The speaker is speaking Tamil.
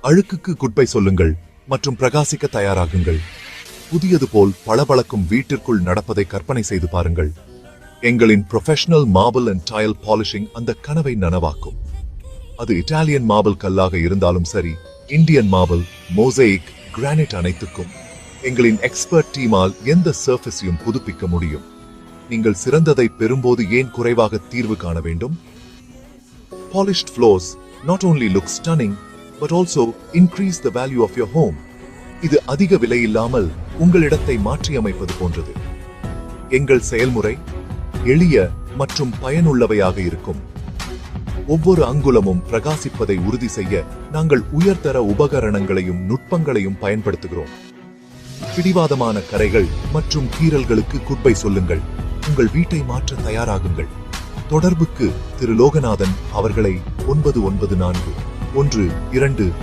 அழுக்குக்கு குட்பை சொல்லுங்கள் மற்றும் பிரகாசிக்க தயாராகுங்கள். புதியது போல் பளபளக்கும் வீட்டிற்குள் நடப்பதை கற்பனை செய்து பாருங்கள். எங்களின் professional marble and tile polishing அந்த கனவை நனவாக்கும். அது இட்டாலியன் மார்பிள் கல்லாக இருந்தாலும் சரி, இந்தியன் மார்பிள், மோசைக், கிரானைட் அனைத்துக்கும் எங்களின் எக்ஸ்பர்ட் டீமால் எந்த சர்ஃபேஸையும் புதுப்பிக்க முடியும். நீங்கள் சிறந்ததை பெறும்போது ஏன் குறைவாக தீர்வு காண வேண்டும்? Polished floors not only look stunning but also increase the value of your home. இது அதிக விலை இல்லாமல் உங்கள் இடத்தை மாற்றியமைப்பது போன்றது. எங்கள் செயல்முறை எளிய மற்றும் பயனுள்ளவையாக இருக்கும். ஒவ்வொரு அங்குலமும் பிரகாசிப்பதை உறுதி செய்ய நாங்கள் உயர்தர உபகரணங்களையும் நுட்பங்களையும் பயன்படுத்துகிறோம். பிடிவாதமான கரைகள் மற்றும் கீறல்களுக்கு குட்பை சொல்லுங்கள். உங்கள் வீட்டை மாற்ற தயாராகுங்கள். தொடர்புக்கு திரு லோகநாதன் அவர்களை 994122